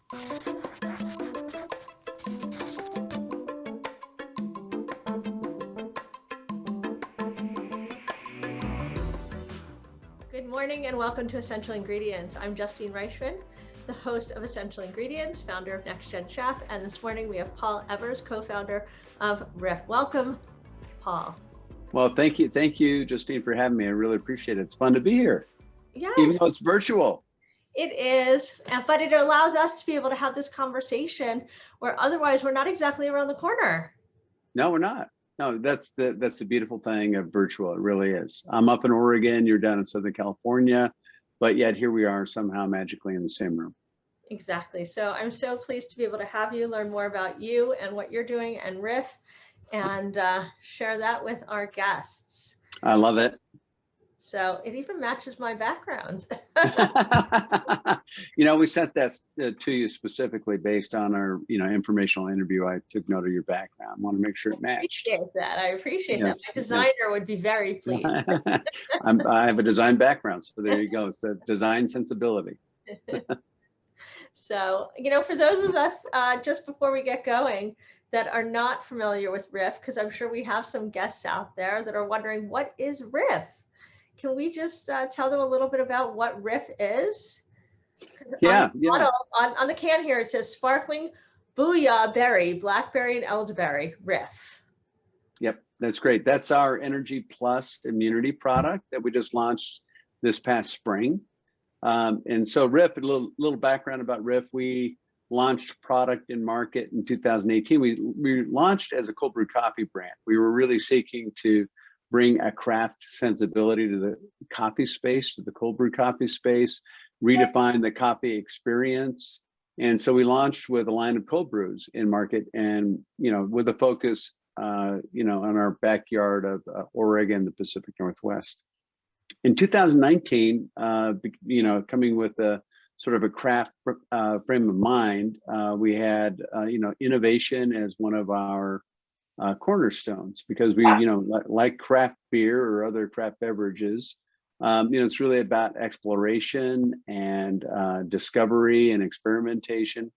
Good morning and welcome to Essential Ingredients. I'm Justine Reichman, the host of Essential Ingredients, founder of Next Gen Chef, and this morning we have Paul Evers, co-founder of RIF. Welcome, Paul. Well, thank you, Justine, for having me. I really appreciate it. It's fun to be here, Yes, even though it's virtual. it is, but it allows us to be able to have this conversation where otherwise we're not exactly around the corner. No, we're not. No, that's the beautiful thing of virtual. It really is. I'm up in Oregon, you're down in Southern California, but yet here we are somehow magically in the same room. Exactly. So I'm so pleased to be able to have you learn more about you and what you're doing and RIF and share that with our guests. I love it. So it even matches my background. We sent that to you specifically based on our, informational interview. I took note of your background. I want to make sure it matched. I appreciate that. My designer would be very pleased. I have a design background, so there you go. It's the design sensibility. So, for those of us, just before we get going, that are not familiar with RIF, because I'm sure we have some guests out there that are wondering, what is RIF? Can we just tell them a little bit about what RIF is? Yeah. On the can here, it says sparkling booyah berry, blackberry and elderberry, RIF. Yep, that's great. That's our Energy Plus immunity product that we just launched this past spring. And so RIF, a little background about RIF, we launched product in market in 2018. We launched as a cold brew coffee brand. We were really seeking to bring a craft sensibility to the coffee space, to the cold brew coffee space, redefine the coffee experience. And so we launched with a line of cold brews in market and, with a focus, on our backyard of Oregon, the Pacific Northwest. In 2019, coming with a sort of a craft frame of mind, we had, innovation as one of our cornerstones, because we, like craft beer or other craft beverages, it's really about exploration and discovery and experimentation.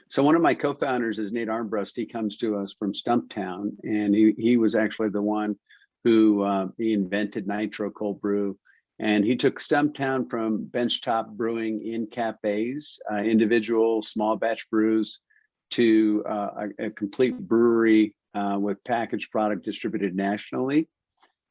So one of my co-founders is Nate Armbrust. He comes to us from Stumptown, and he was actually the one who he invented nitro cold brew. And he took Stumptown from benchtop brewing in cafes, individual small batch brews, to a complete brewery with packaged product distributed nationally.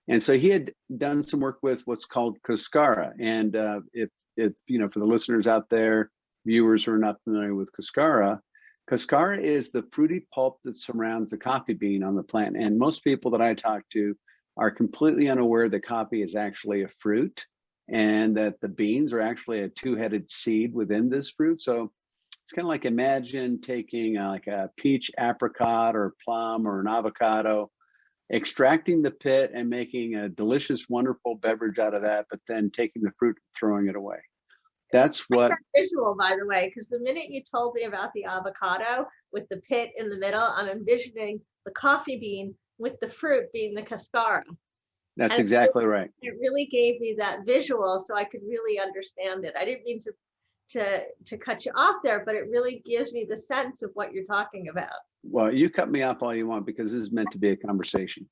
And so he had done some work with what's called Cascara. And if for the listeners out there, viewers who are not familiar with Cascara, Cascara is the fruity pulp that surrounds the coffee bean on the plant. And most people that I talk to are completely unaware that coffee is actually a fruit and that the beans are actually a two-headed seed within this fruit. So it's kind of like, imagine taking like a peach, apricot, or plum, or an avocado, extracting the pit and making a delicious, wonderful beverage out of that, but then taking the fruit and throwing it away. That's what visual, by the way, because the minute you told me about the avocado with the pit in the middle, I'm envisioning the coffee bean with the fruit being the cascara. That's exactly right. It really gave me that visual so I could really understand it. I didn't mean to cut you off there, but it really gives me the sense of what you're talking about. Well, you cut me off all you want, because this is meant to be a conversation.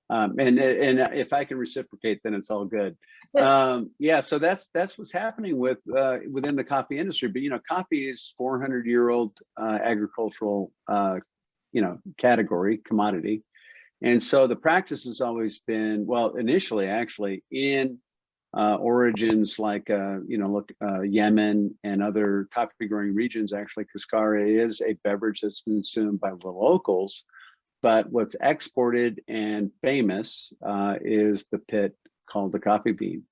And if I can reciprocate, then it's all good. So that's what's happening within the coffee industry. But coffee is 400-year-old agricultural category, commodity. And so the practice has always been, well, initially actually in origins like Yemen and other coffee growing regions. Actually, Cascara is a beverage that's consumed by the locals, but what's exported and famous is the pit called the coffee bean.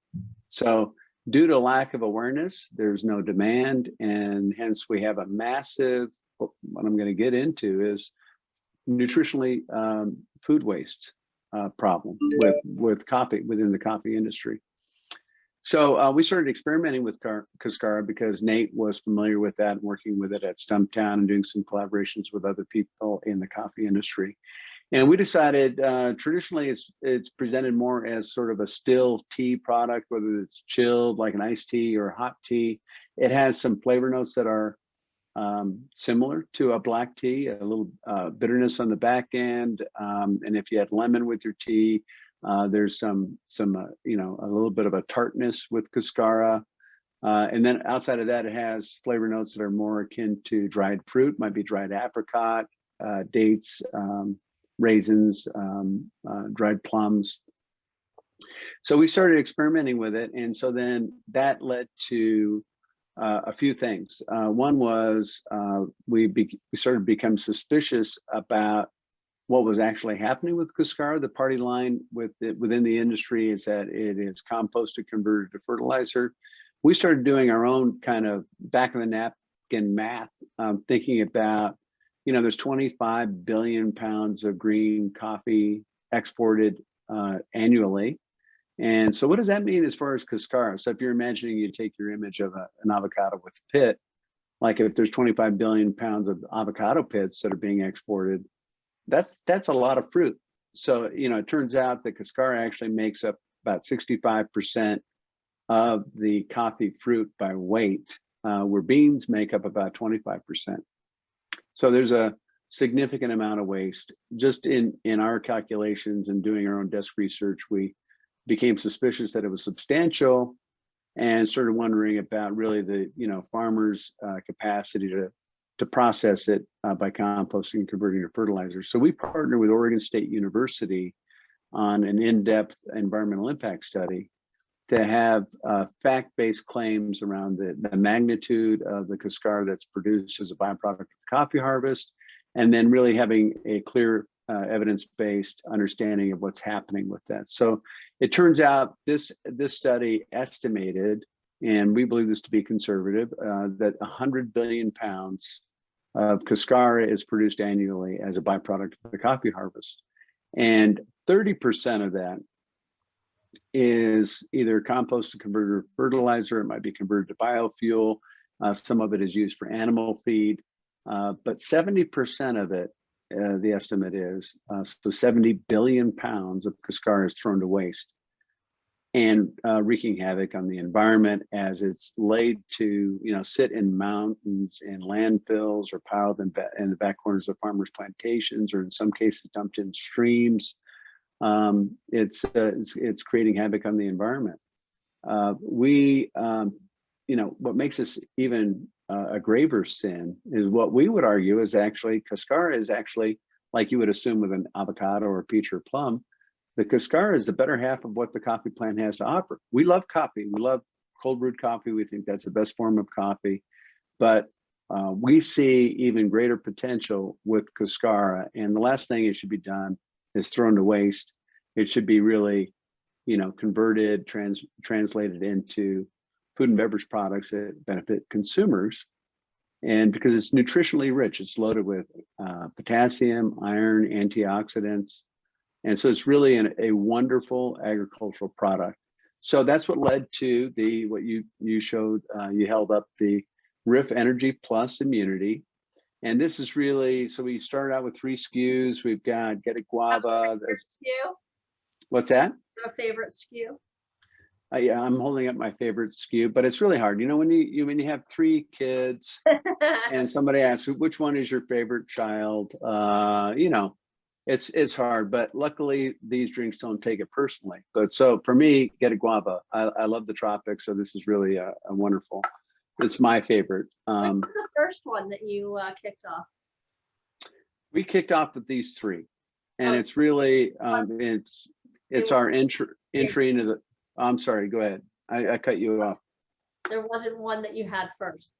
So due to lack of awareness, there's no demand, and hence we have a massive, what I'm going to get into is nutritionally food waste problem with coffee within the coffee industry. So we started experimenting with Cascara because Nate was familiar with that and working with it at Stumptown and doing some collaborations with other people in the coffee industry. And we decided traditionally it's presented more as sort of a still tea product, whether it's chilled like an iced tea or hot tea. It has some flavor notes that are similar to a black tea, a little bitterness on the back end. And if you had lemon with your tea, there's some you know, a little bit of a tartness with Cascara. And then outside of that, it has flavor notes that are more akin to dried fruit, might be dried apricot, dates, raisins, dried plums. So we started experimenting with it. And so then that led to a few things. One was we started to become suspicious about what was actually happening with Cascara. The party line within the industry is that it is composted, converted to fertilizer. We started doing our own kind of back of the napkin math, thinking about, you know, there's 25 billion pounds of green coffee exported annually. And so what does that mean as far as Cascara? So if you're imagining, you take your image of an avocado with a pit, like if there's 25 billion pounds of avocado pits that are being exported, that's a lot of fruit. So, you know, it turns out that Cascara actually makes up about 65% of the coffee fruit by weight, where beans make up about 25%. So there's a significant amount of waste. Just in our calculations and doing our own desk research, we became suspicious that it was substantial and started wondering about really the, you know, farmers' capacity to process it by composting and converting to fertilizer. So we partnered with Oregon State University on an in-depth environmental impact study to have fact-based claims around the magnitude of the Cascara that's produced as a byproduct of the coffee harvest, and then really having a clear evidence-based understanding of what's happening with that. So it turns out this study estimated, and we believe this to be conservative, that 100 billion pounds of Cascara is produced annually as a byproduct of the coffee harvest. And 30% of that is either composted, converted to fertilizer. It might be converted to biofuel. Some of it is used for animal feed, but 70% of it, the estimate is, so 70 billion pounds of Cascara is thrown to waste and wreaking havoc on the environment as it's laid to, you know, sit in mountains and landfills or piled in the back corners of farmers' plantations, or in some cases dumped in streams. It's creating havoc on the environment. You know, what makes this even a graver sin is what we would argue is actually Cascara is actually, like you would assume with an avocado or peach or plum, the Cascara is the better half of what the coffee plant has to offer. We love coffee. We love cold brewed coffee. We think that's the best form of coffee, but we see even greater potential with Cascara. And the last thing it should be done is thrown to waste. It should be really, you know, converted, translated into food and beverage products that benefit consumers. And because it's nutritionally rich, it's loaded with potassium, iron, antioxidants. And so it's really a wonderful agricultural product. So that's what led to what you showed, you held up the RIF Energy Plus Immunity. And this is really, so we started out with 3 SKUs. We've got Get a Guava. SKU? What's that? A favorite SKU? Yeah, I'm holding up my favorite SKU, but it's really hard. You know, when you have 3 kids and somebody asks, which one is your favorite child? You know, it's hard, but luckily these drinks don't take it personally. But so for me, Get a Guava. I love the tropics, so this is really a wonderful. It's my favorite. What was the first one that you kicked off? We kicked off with these 3, and it's really it's our entry into the. I'm sorry. Go ahead. I cut you off. There wasn't one that you had first.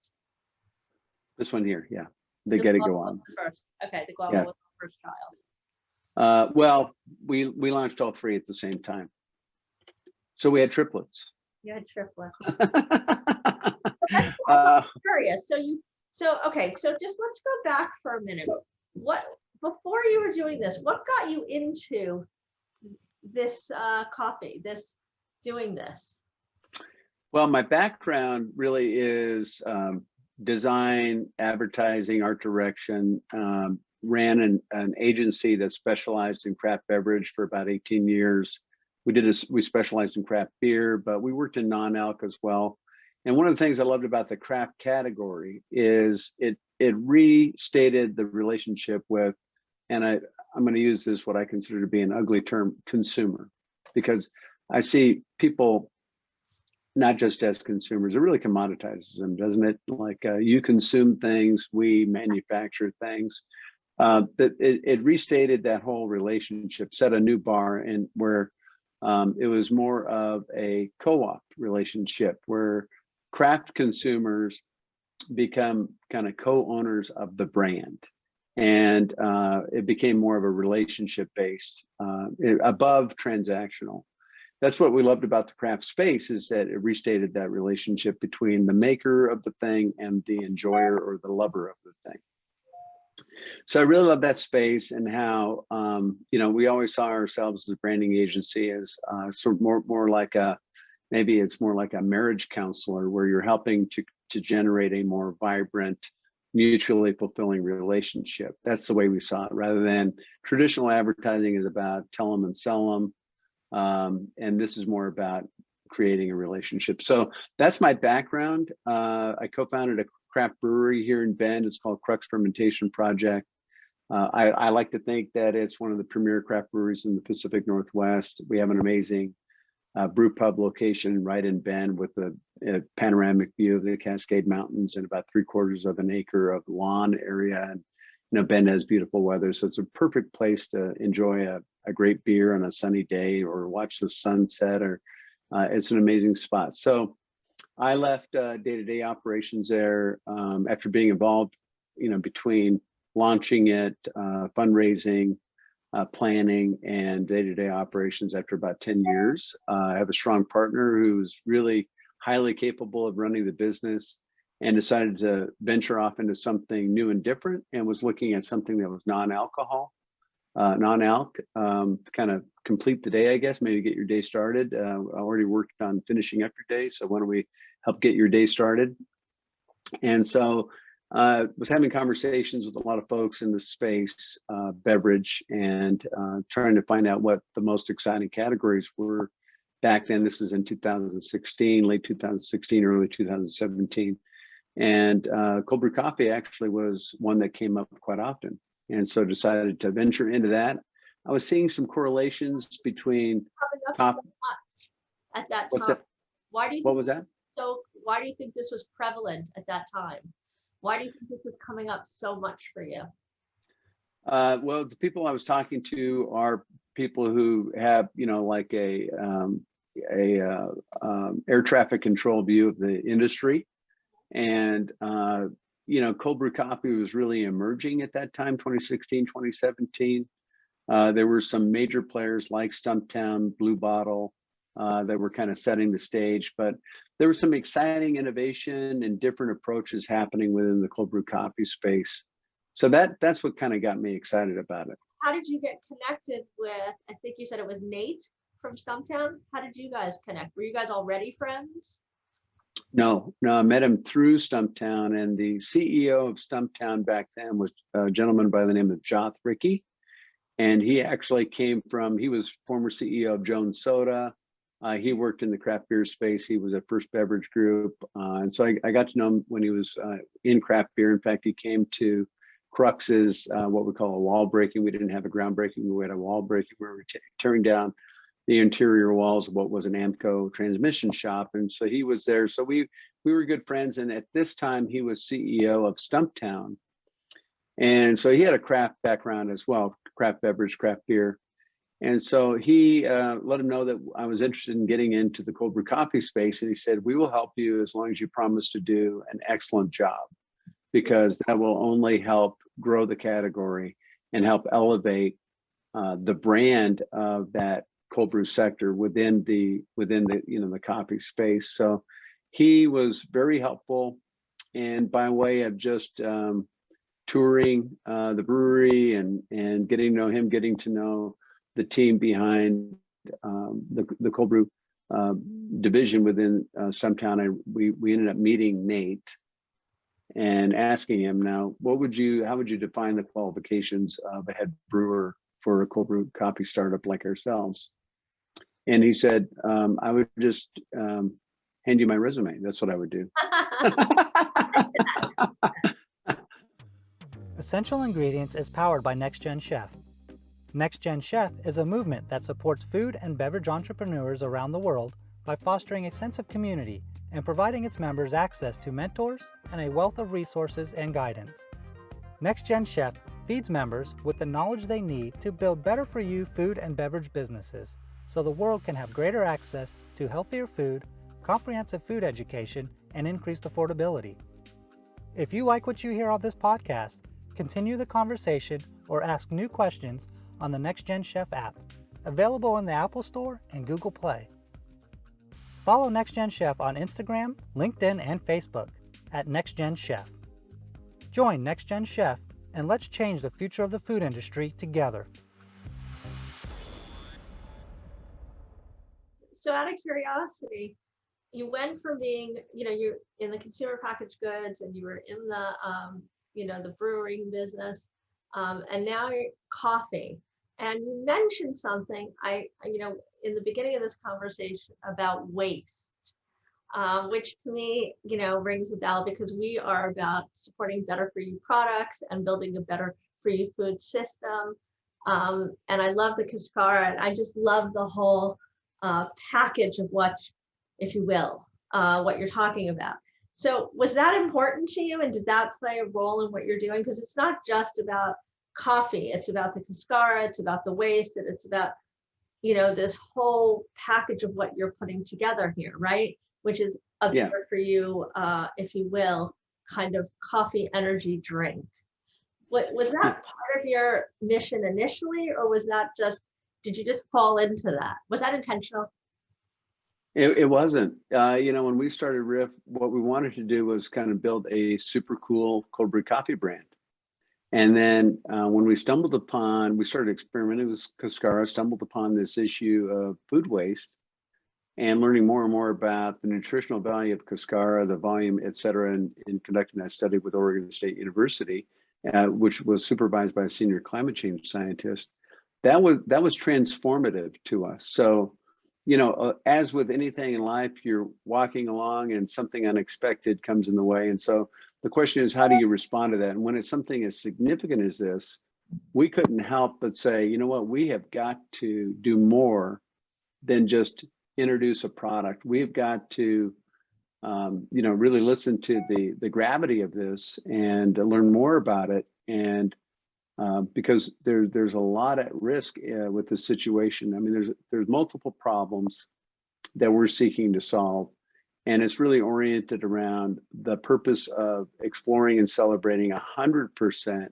This one here, yeah. The Get a Guava. First, okay. The Guava was the first child. Well, we launched all 3 at the same time, so we had triplets. You had triplets. I'm curious. So okay. So just let's go back for a minute. What before you were doing this? What got you into this coffee? Doing this? Well, my background really is design, advertising, art direction. Ran an agency that specialized in craft beverage for about 18 years. We specialized in craft beer, but we worked in non-alc as well. And one of the things I loved about the craft category is it restated the relationship with, and I'm going to use this, what I consider to be an ugly term, consumer, because I see people not just as consumers, it really commoditizes them, doesn't it? Like you consume things, we manufacture things. That it restated that whole relationship, set a new bar, and where it was more of a co-op relationship where craft consumers become kind of co-owners of the brand. And it became more of a relationship based, above transactional. That's what we loved about the craft space, is that it restated that relationship between the maker of the thing and the enjoyer or the lover of the thing. So I really love that space, and how, we always saw ourselves as a branding agency as sort of more like maybe it's more like a marriage counselor, where you're helping to generate a more vibrant, mutually fulfilling relationship. That's the way we saw it, rather than traditional advertising is about tell them and sell them. And this is more about creating a relationship. So that's my background. I co-founded a craft brewery here in Bend. It's called Crux Fermentation Project. I like to think that it's one of the premier craft breweries in the Pacific Northwest. We have an amazing brew pub location right in Bend with a panoramic view of the Cascade Mountains and about 3/4 of an acre of lawn area. And Bend has beautiful weather, so it's a perfect place to enjoy a great beer on a sunny day or watch the sunset. Or it's an amazing spot. So I left day-to-day operations there after being involved, between launching it, fundraising, planning, and day-to-day operations after about 10 years. I have a strong partner who's really highly capable of running the business, and decided to venture off into something new and different, and was looking at something that was non-alcohol, non-alc, to kind of complete the day, I guess, maybe get your day started. I already worked on finishing up your day, so why don't we help get your day started? And so was having conversations with a lot of folks in the space, beverage, and trying to find out what the most exciting categories were back then. This is in 2016, late 2016, early 2017. And cold brew coffee actually was one that came up quite often. And so decided to venture into that. I was seeing some correlations between so at that time. What's that? Why do you What think was that? so why do you think this was prevalent at that time? Why do you think this was coming up so much for you? Well, the people I was talking to are people who have, like a air traffic control view of the industry. And, cold brew coffee was really emerging at that time, 2016, 2017. There were some major players like Stumptown, Blue Bottle, that were kind of setting the stage, but there was some exciting innovation and different approaches happening within the cold brew coffee space. So that's what kind of got me excited about it. How did you get connected with, I think you said it was Nate from Stumptown? How did you guys connect? Were you guys already friends? No, I met him through Stumptown, and the CEO of Stumptown back then was a gentleman by the name of Joth Rickey. And he actually he was former CEO of Jones Soda. He worked in the craft beer space. He was at First Beverage Group. And so I got to know him when he was in craft beer. In fact, he came to Crux's, what we call a wall breaking. We didn't have a groundbreaking, we had a wall breaking where we were tearing down the interior walls of what was an Amco transmission shop. And so he was there. So we were good friends. And at this time, he was CEO of Stumptown. And so he had a craft background as well, craft beverage, craft beer. And so he let him know that I was interested in getting into the cold brew coffee space. And he said, we will help you as long as you promise to do an excellent job, because that will only help grow the category and help elevate the brand of that cold brew sector within the the coffee space. So he was very helpful, and by way of just touring the brewery and getting to know him, getting to know the team behind the cold brew division within Stumptown, we ended up meeting Nate and asking him, now, how would you define the qualifications of a head brewer for a cold brew coffee startup like ourselves? And he said, I would just hand hand you my resume. That's what I would do. Essential Ingredients is powered by Next Gen Chef. Next Gen Chef is a movement that supports food and beverage entrepreneurs around the world by fostering a sense of community and providing its members access to mentors and a wealth of resources and guidance. Next Gen Chef feeds members with the knowledge they need to build better for you food and beverage businesses so the world can have greater access to healthier food, comprehensive food education, and increased affordability. If you like what you hear on this podcast, continue the conversation or ask new questions on the Next Gen Chef app, available in the Apple Store and Google Play. Follow Next Gen Chef on Instagram, LinkedIn, and Facebook at Next Gen Chef. Join Next Gen Chef and let's change the future of the food industry together. So out of curiosity, you went from being, you're in the consumer packaged goods and you were in the, the brewing business, and now you're coffee. And you mentioned something, in the beginning of this conversation about waste, which to me, rings a bell because we are about supporting better for you products and building a better for you food system. And I love the Cascara, and I just love the whole package of what, if you will, what you're talking about. So was that important to you, and did that play a role in what you're doing? Because it's not just about coffee, it's about the Cascara, it's about the waste, and it's about, this whole package of what you're putting together here, right? Which is a better for you, if you will, kind of coffee energy drink. What was that part of your mission initially, or was that did you just fall into that? Was that intentional? It wasn't. When we started Riff, what we wanted to do was kind of build a super cool cold brew coffee brand. And then when we started experimenting with Cascara, stumbled upon this issue of food waste and learning more and more about the nutritional value of Cascara, the volume, et cetera, and conducting that study with Oregon State University, which was supervised by a senior climate change scientist. That was transformative to us. So, as with anything in life, you're walking along and something unexpected comes in the way. And so the question is, how do you respond to that? And when it's something as significant as this, we couldn't help but say, you know what, we have got to do more than just introduce a product. We've got to, really listen to the gravity of this and learn more about it. And because there's a lot at risk with this situation. I mean, there's multiple problems that we're seeking to solve, and it's really oriented around the purpose of exploring and celebrating 100%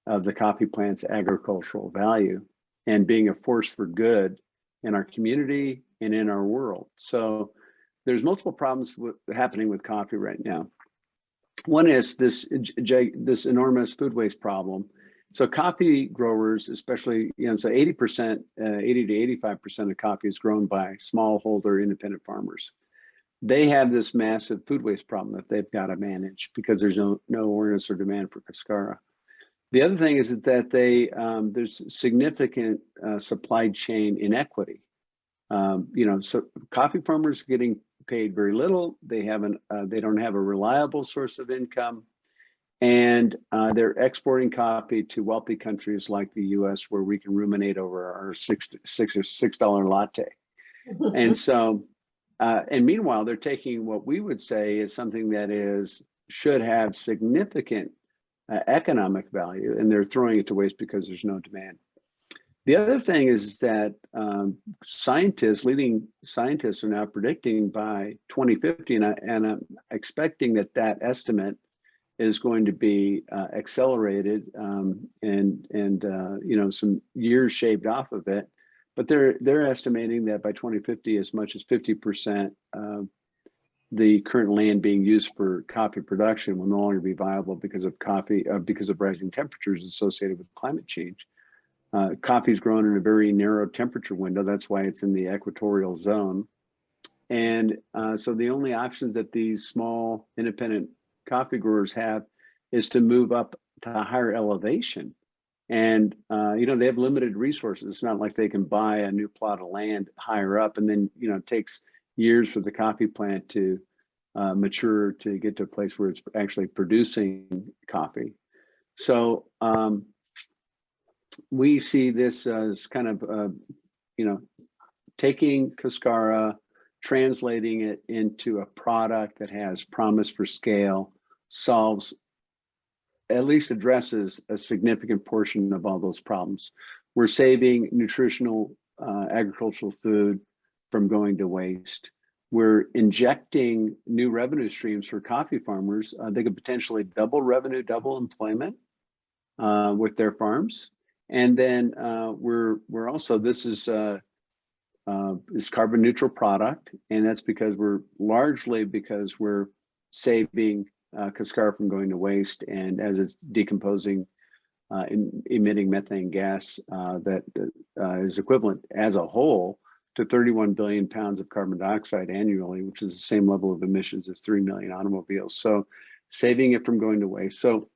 of the coffee plant's agricultural value and being a force for good in our community and in our world. So there's multiple problems happening with coffee right now. One is this enormous food waste problem. So coffee growers, especially, so 80 to 85% of coffee is grown by smallholder independent farmers. They have this massive food waste problem that they've got to manage because there's no awareness or demand for Cascara. The other thing is that there's significant supply chain inequity. So coffee farmers are getting paid very little. They don't have a reliable source of income. And they're exporting coffee to wealthy countries like the U.S., where we can ruminate over our $6 latte. And so, and meanwhile, they're taking what we would say is something that should have significant economic value, and they're throwing it to waste because there's no demand. The other thing is that leading scientists are now predicting by 2050, and I'm expecting that estimate is going to be accelerated and some years shaved off of it, but they're estimating that by 2050, as much as 50% of the current land being used for coffee production will no longer be viable because of rising temperatures associated with climate change. Coffee is grown in a very narrow temperature window. That's why it's in the equatorial zone, and so the only options that these small independent coffee growers have is to move up to a higher elevation. And, they have limited resources. It's not like they can buy a new plot of land higher up, and then, it takes years for the coffee plant to mature to get to a place where it's actually producing coffee. So we see this as kind of, taking Cascara, translating it into a product that has promise for scale, solves, at least addresses a significant portion of all those problems. We're saving nutritional agricultural food from going to waste. We're injecting new revenue streams for coffee farmers. They could potentially double revenue, double employment with their farms. And then we're also, this is carbon neutral product, and that's because we're saving Cascara from going to waste, and as it's decomposing, emitting methane gas that is equivalent as a whole to 31 billion pounds of carbon dioxide annually, which is the same level of emissions as 3 million automobiles. So saving it from going to waste. So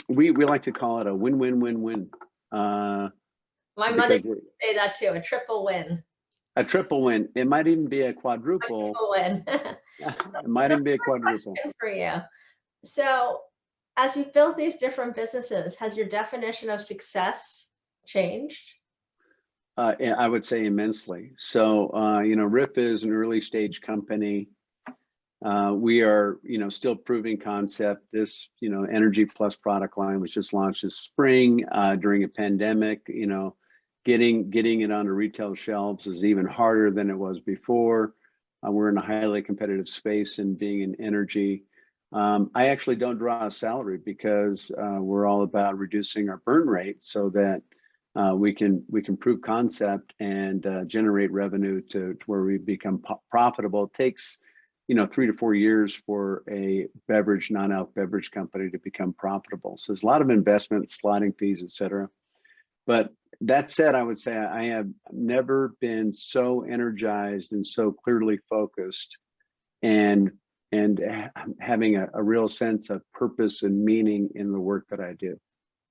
we like to call it a win-win-win-win. My mother used to say that too, a triple win. A triple win. It might even be a quadruple. Win. It might even be a quadruple. For you. So as you've built these different businesses, has your definition of success changed? I would say immensely. So, RIF is an early stage company. We are, still proving concept. This, Energy Plus product line was just launched this spring during a pandemic. Getting it onto retail shelves is even harder than it was before. We're in a highly competitive space, and being in energy, I actually don't draw a salary because we're all about reducing our burn rate so that we can prove concept and generate revenue to where we become profitable. It takes 3 to 4 years for a non-alc beverage company to become profitable. So there's a lot of investment, slotting fees, et cetera. But that said, I would say I have never been so energized and so clearly focused and having a real sense of purpose and meaning in the work that I do.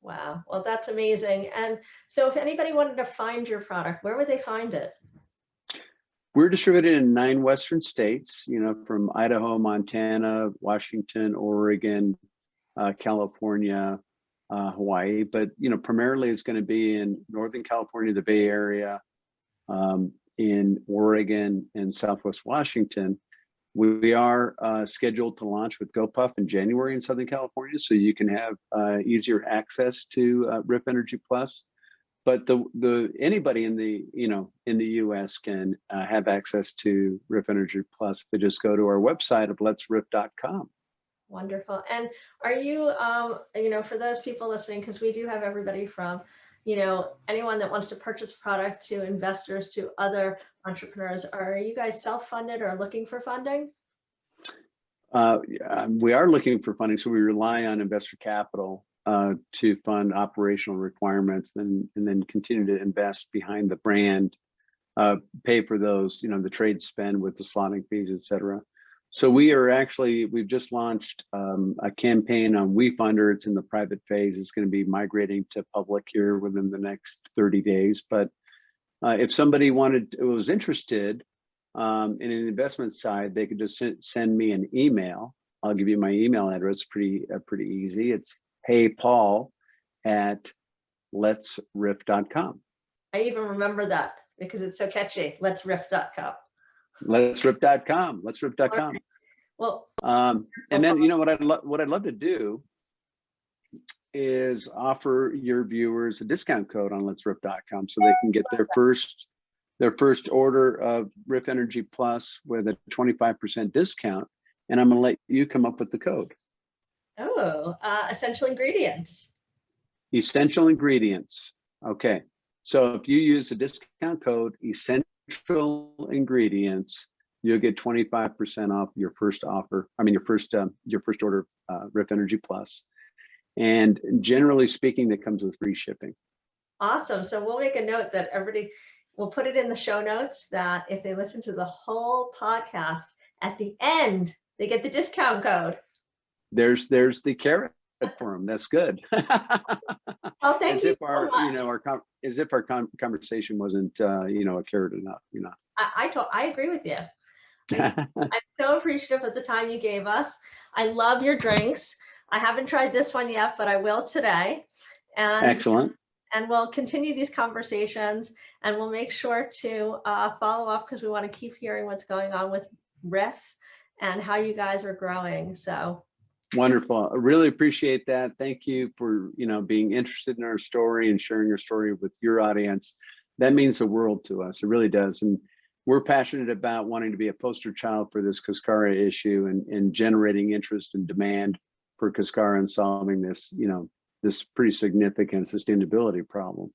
Wow. Well, that's amazing. And so if anybody wanted to find your product, where would they find it? We're distributed in 9 Western states, from Idaho, Montana, Washington, Oregon, California, Hawaii, but primarily it's going to be in Northern California, the Bay Area, in Oregon and Southwest Washington. We are scheduled to launch with GoPuff in January in Southern California, so you can have easier access to RIF Energy Plus. But anybody in the U.S. can have access to RIF Energy Plus. They just go to our website of letsrif.com. Wonderful. And are you, for those people listening, because we do have everybody from, anyone that wants to purchase product to investors to other entrepreneurs, are you guys self-funded or looking for funding? We are looking for funding, so we rely on investor capital to fund operational requirements, and then continue to invest behind the brand, pay for those, the trade spend with the slotting fees, et cetera. So we've just launched a campaign on WeFunder. It's in the private phase. It's going to be migrating to public here within the next 30 days. But if somebody was interested in an investment side, they could just send me an email. I'll give you my email address. Pretty easy. It's heypaul@letsrif.com. I even remember that because it's so catchy. Letsrif.com. Letsrif.com. Letsrif.com. Well, and then what I'd love to do is offer your viewers a discount code on letsrif.com so they can get their first order of RIF Energy Plus with a 25% discount. And I'm going to let you come up with the code. Oh, essential ingredients. Essential ingredients. Okay. So if you use the discount code essential ingredients, you'll get 25% off your first offer. Your first order of RIF Energy Plus. And generally speaking, that comes with free shipping. Awesome. So we'll make a note that we'll put it in the show notes that if they listen to the whole podcast, at the end, they get the discount code. There's the carrot for them. That's good. Oh, thank you so much. As if our conversation wasn't, a carrot enough, I agree with you. I'm so appreciative of the time you gave us. I love your drinks. I haven't tried this one yet, but I will today. And Excellent. And we'll continue these conversations, and we'll make sure to follow up because we want to keep hearing what's going on with RIF and how you guys are growing. So wonderful. I really appreciate that. Thank you for, being interested in our story and sharing your story with your audience. That means the world to us. It really does. And we're passionate about wanting to be a poster child for this Cascara issue and generating interest and demand for Cascara and solving this, this pretty significant sustainability problem.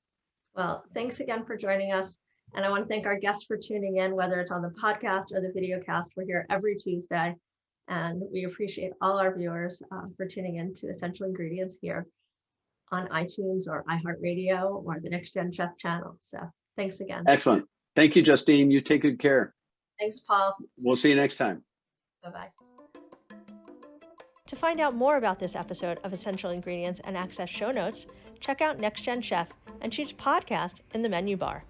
Well, thanks again for joining us. And I want to thank our guests for tuning in, whether it's on the podcast or the video cast. We're here every Tuesday. And we appreciate all our viewers for tuning in to Essential Ingredients here on iTunes or iHeartRadio or the Next Gen Chef channel. So thanks again. Excellent. Thank you, Justine. You take good care. Thanks, Paul. We'll see you next time. Bye-bye. To find out more about this episode of Essential Ingredients and access show notes, check out Next Gen Chef and choose podcast in the menu bar.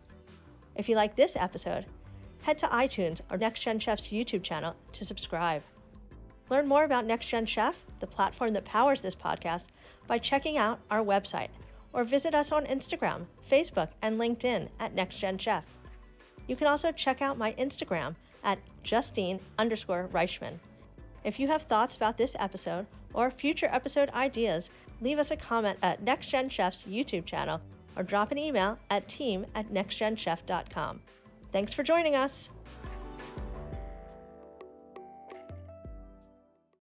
If you like this episode, head to iTunes or Next Gen Chef's YouTube channel to subscribe. Learn more about Next Gen Chef, the platform that powers this podcast, by checking out our website or visit us on Instagram, Facebook, and LinkedIn at Next Gen Chef. You can also check out my Instagram at Justine_Reichman. If you have thoughts about this episode or future episode ideas, leave us a comment at Next Gen Chef's YouTube channel or drop an email at team@nextgenchef.com. Thanks for joining us.